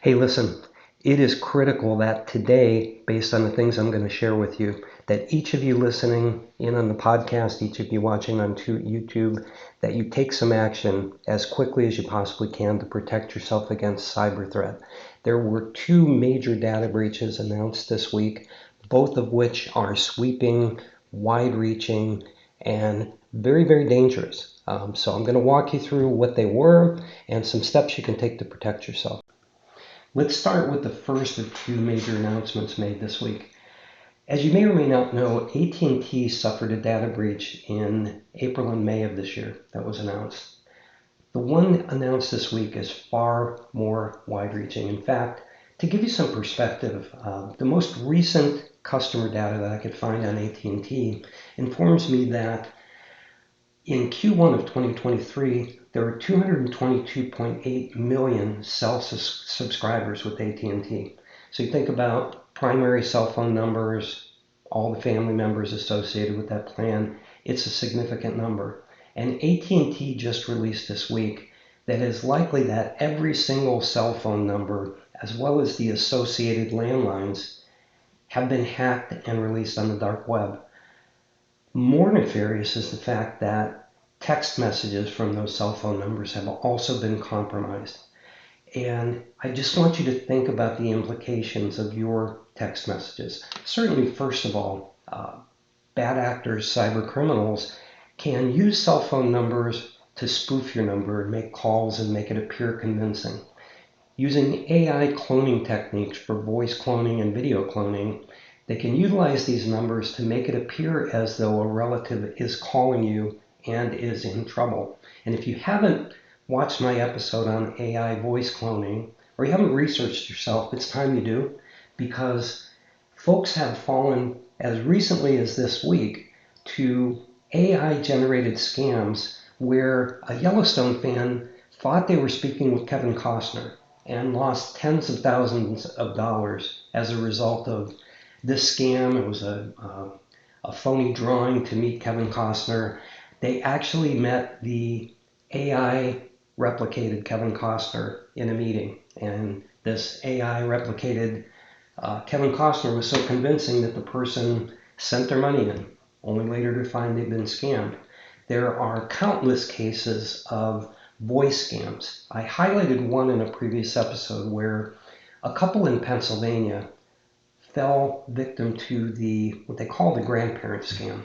Hey, listen, it is critical that today, based on the things I'm going to share with you, that each of you listening in on the podcast, each of you watching on YouTube, that you take some action as quickly as you possibly can to protect yourself against cyber threat. There were two major data breaches announced this week, both of which are sweeping, wide-reaching, and very, very dangerous. So I'm going to walk you through what they were and some steps you can take to protect yourself. Let's start with the first of two major announcements made this week. As you may or may not know, AT&T suffered a data breach in April and May of this year that was announced. The one announced this week is far more wide-reaching. In fact, to give you some perspective, the most recent customer data that I could find on AT&T informs me that in Q1 of 2023, there were 222.8 million cell subscribers with AT&T. So you think about primary cell phone numbers, all the family members associated with that plan, it's a significant number. And AT&T just released this week that it is likely that every single cell phone number, as well as the associated landlines, have been hacked and released on the dark web. More nefarious is the fact that text messages from those cell phone numbers have also been compromised. And I just want you to think about the implications of your text messages. Certainly, first of all, bad actors, cyber criminals, can use cell phone numbers to spoof your number and make calls and make it appear convincing. Using AI cloning techniques for voice cloning and video cloning, they can utilize these numbers to make it appear as though a relative is calling you and is in trouble. And if you haven't watched my episode on AI voice cloning, or you haven't researched yourself, it's time you do, because folks have fallen as recently as this week to AI-generated scams where a Yellowstone fan thought they were speaking with Kevin Costner and lost tens of thousands of dollars as a result of this scam. It was a phony drawing to meet Kevin Costner. They actually met the AI replicated Kevin Costner in a meeting, and this AI replicated Kevin Costner was so convincing that the person sent their money in, only later to find they'd been scammed. There are countless cases of voice scams. I highlighted one in a previous episode where a couple in Pennsylvania fell victim to what they call the grandparent scam,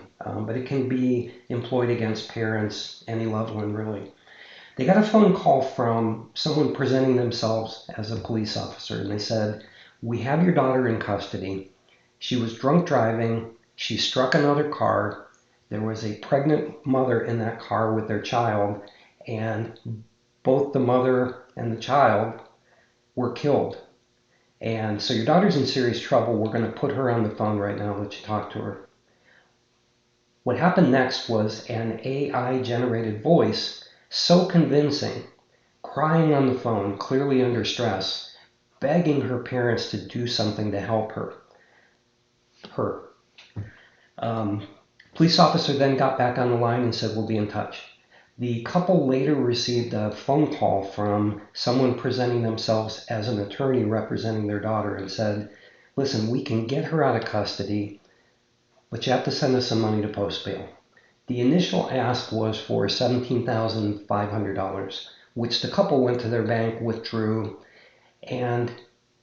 but it can be employed against parents, any loved one really. They got a phone call from someone presenting themselves as a police officer, and they said, "We have your daughter in custody. She was drunk driving. She struck another car. There was a pregnant mother in that car with their child, and both the mother and the child were killed. And so your daughter's in serious trouble. We're going to put her on the phone right now and let you talk to her." What happened next was an AI-generated voice, so convincing, crying on the phone, clearly under stress, begging her parents to do something to help her. Police officer then got back on the line and said, "We'll be in touch." The couple later received a phone call from someone presenting themselves as an attorney representing their daughter and said, "Listen, we can get her out of custody, but you have to send us some money to post bail." The initial ask was for $17,500, which the couple went to their bank, withdrew, and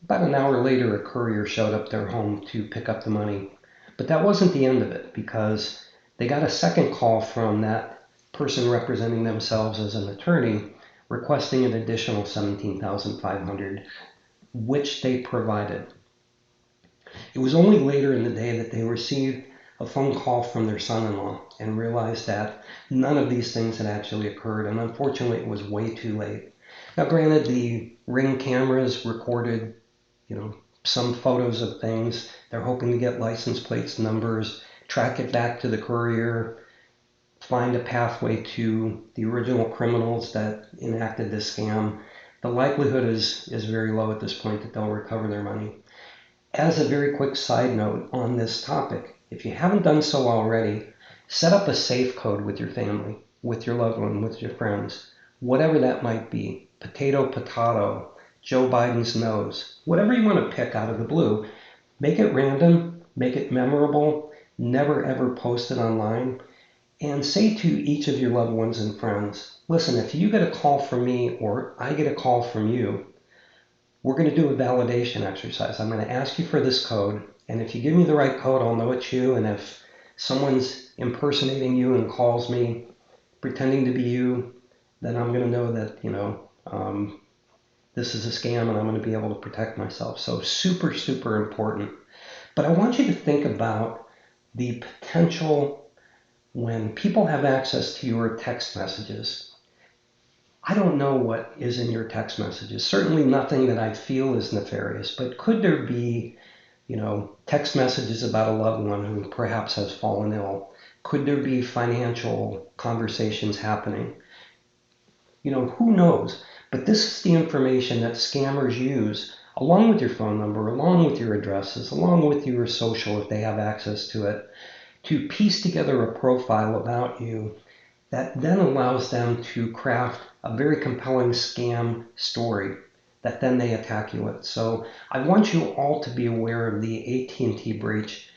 about an hour later a courier showed up their home to pick up the money. But that wasn't the end of it, because they got a second call from that person representing themselves as an attorney requesting an additional $17,500, which they provided. It was only later in the day that they received a phone call from their son-in-law and realized that none of these things had actually occurred, and unfortunately it was way too late. Now granted, the Ring cameras recorded some photos of things. They're hoping to get license plates, numbers, track it back to the courier, find a pathway to the original criminals that enacted this scam. The likelihood is very low at this point that they'll recover their money. As a very quick side note on this topic, if you haven't done so already, set up a safe code with your family, with your loved one, with your friends, whatever that might be. Potato, potato, Joe Biden's nose. Whatever you want to pick out of the blue, make it random, make it memorable, never ever post it online, and say to each of your loved ones and friends, listen, if you get a call from me or I get a call from you, we're going to do a validation exercise. I'm going to ask you for this code, and if you give me the right code, I'll know it's you, and if someone's impersonating you and calls me pretending to be you, then I'm going to know that, this is a scam and I'm going to be able to protect myself. So super, super important. But I want you to think about the potential when people have access to your text messages. I don't know what is in your text messages. Certainly nothing that I feel is nefarious, but could there be, text messages about a loved one who perhaps has fallen ill? Could there be financial conversations happening? Who knows? But this is the information that scammers use along with your phone number, along with your addresses, along with your social if they have access to it, to piece together a profile about you that then allows them to craft a very compelling scam story that then they attack you with. So I want you all to be aware of the AT&T breach,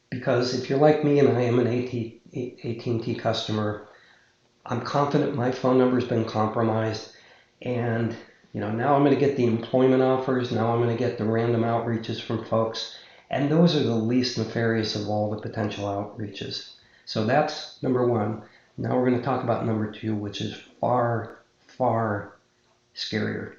because if you're like me and I am an AT&T customer, I'm confident my phone number has been compromised, and now I'm going to get the employment offers, now I'm going to get the random outreaches from folks, and those are the least nefarious of all the potential outreaches. So that's number one. Now we're going to talk about number two, which is far, far scarier.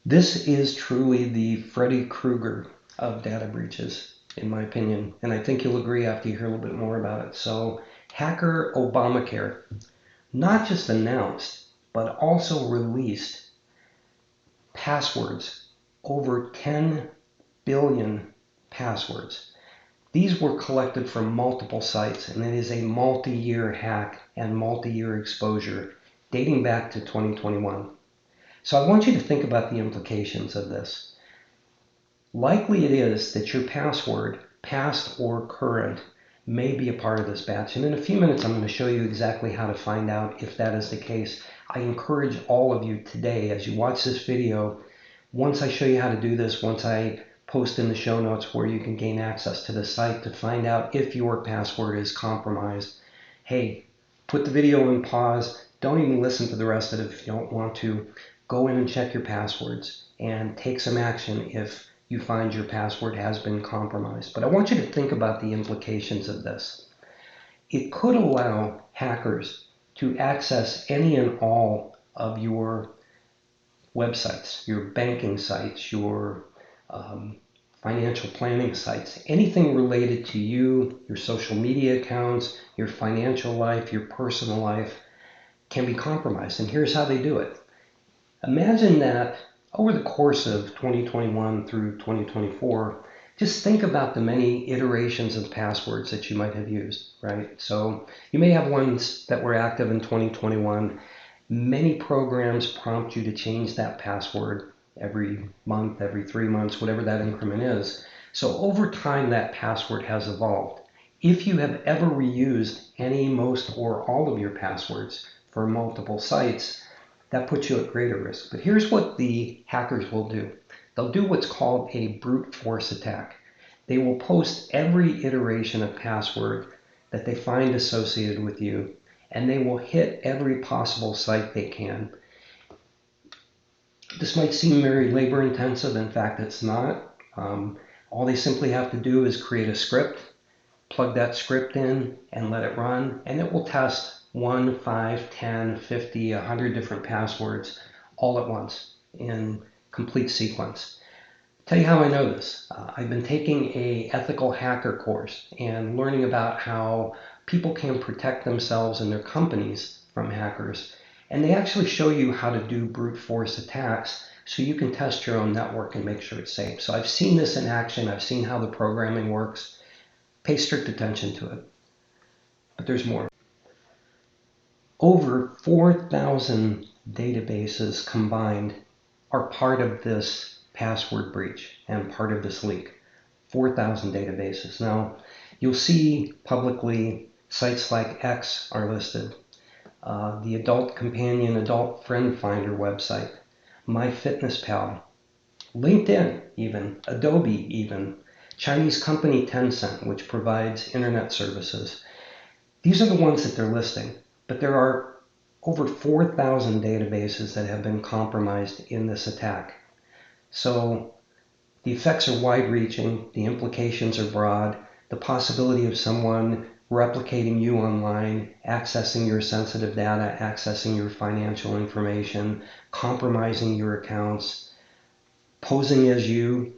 This is truly the Freddy Kruger of data breaches, in my opinion, and I think you'll agree after you hear a little bit more about it. So, hacker Obamacare not just announced, but also released passwords, over 10 billion passwords. These were collected from multiple sites, and it is a multi-year hack and multi-year exposure dating back to 2021. So I want you to think about the implications of this. Likely it is that your password, past or current, may be a part of this batch. And in a few minutes, I'm going to show you exactly how to find out if that is the case. I encourage all of you today, as you watch this video, once I show you how to do this, once I post in the show notes where you can gain access to the site to find out if your password is compromised, hey, put the video on pause. Don't even listen to the rest of it if you don't want to. Go in and check your passwords and take some action if you find your password has been compromised. But I want you to think about the implications of this. It could allow hackers to access any and all of your websites, your banking sites, your financial planning sites, anything related to you, your social media accounts, your financial life, your personal life can be compromised. And here's how they do it. Imagine that over the course of 2021 through 2024, just think about the many iterations of passwords that you might have used, right? So you may have ones that were active in 2021. Many programs prompt you to change that password every month, every 3 months, whatever that increment is. So over time, that password has evolved. If you have ever reused any, most, or all of your passwords for multiple sites, that puts you at greater risk. But here's what the hackers will do. They'll do what's called a brute force attack. They will post every iteration of password that they find associated with you, and they will hit every possible site they can. This might seem very labor intensive. In fact, it's not. All they simply have to do is create a script, plug that script in, and let it run, and it will test 1, 5, 10, 50, 100 different passwords all at once in complete sequence. Tell you how I know this. I've been taking a ethical hacker course and learning about how people can protect themselves and their companies from hackers. And they actually show you how to do brute force attacks so you can test your own network and make sure it's safe. So I've seen this in action. I've seen how the programming works. Pay strict attention to it. But there's more. Over 4,000 databases combined are part of this password breach and part of this leak. 4,000 databases. Now, you'll see publicly sites like X are listed, the Adult Companion, Adult Friend Finder website, MyFitnessPal, LinkedIn even, Adobe even, Chinese company Tencent, which provides internet services. These are the ones that they're listing, but there are over 4,000 databases that have been compromised in this attack. So the effects are wide-reaching, the implications are broad, the possibility of someone replicating you online, accessing your sensitive data, accessing your financial information, compromising your accounts, posing as you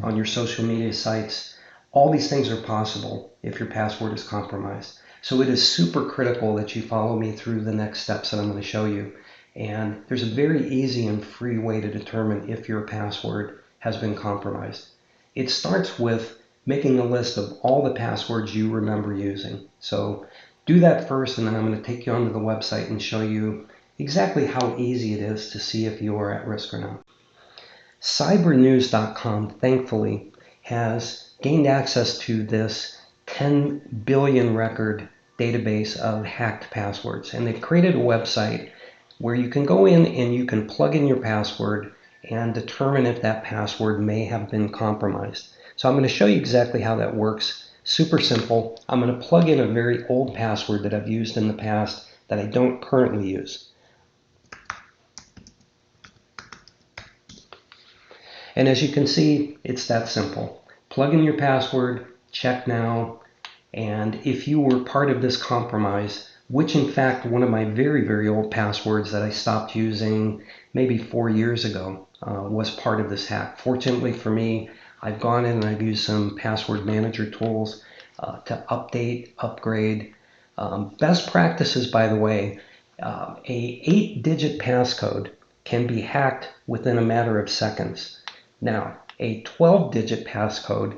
on your social media sites. All these things are possible if your password is compromised. So it is super critical that you follow me through the next steps that I'm going to show you. And there's a very easy and free way to determine if your password has been compromised. It starts with making a list of all the passwords you remember using. So do that first, and then I'm going to take you onto the website and show you exactly how easy it is to see if you are at risk or not. Cybernews.com, thankfully, has gained access to this 10 billion record database of hacked passwords. And they've created a website where you can go in and you can plug in your password and determine if that password may have been compromised. So I'm going to show you exactly how that works. Super simple. I'm going to plug in a very old password that I've used in the past that I don't currently use. And as you can see, it's that simple. Plug in your password, check now, and if you were part of this compromise, which in fact one of my very, very old passwords that I stopped using maybe 4 years ago was part of this hack. Fortunately for me, I've gone in and I've used some password manager tools to update, upgrade. Best practices, by the way, a 8-digit passcode can be hacked within a matter of seconds. Now, a 12-digit passcode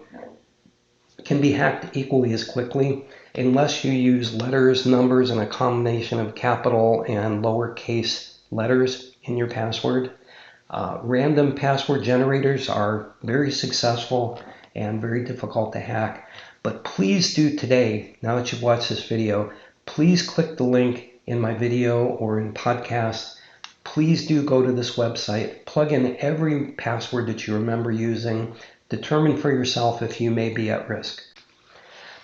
can be hacked equally as quickly unless you use letters, numbers, and a combination of capital and lowercase letters in your password. Random password generators are very successful and very difficult to hack. But please do today, now that you've watched this video, please click the link in my video or in podcast. Please do go to this website, plug in every password that you remember using, determine for yourself if you may be at risk.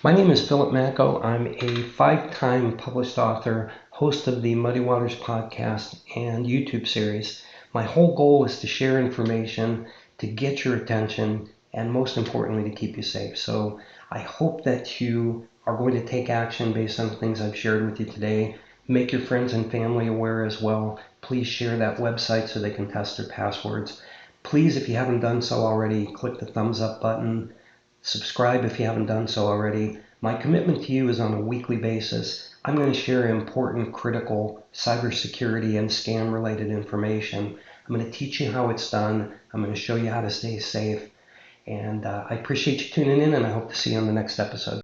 My name is Philip Macko. I'm a 5-time published author, host of the Muddy Waters podcast and YouTube series. My whole goal is to share information, to get your attention, and most importantly, to keep you safe. So I hope that you are going to take action based on the things I've shared with you today. Make your friends and family aware as well. Please share that website so they can test their passwords. Please, if you haven't done so already, click the thumbs up button. Subscribe if you haven't done so already. My commitment to you is on a weekly basis. I'm going to share important, critical cybersecurity and scam-related information. I'm going to teach you how it's done. I'm going to show you how to stay safe. And I appreciate you tuning in, and I hope to see you on the next episode.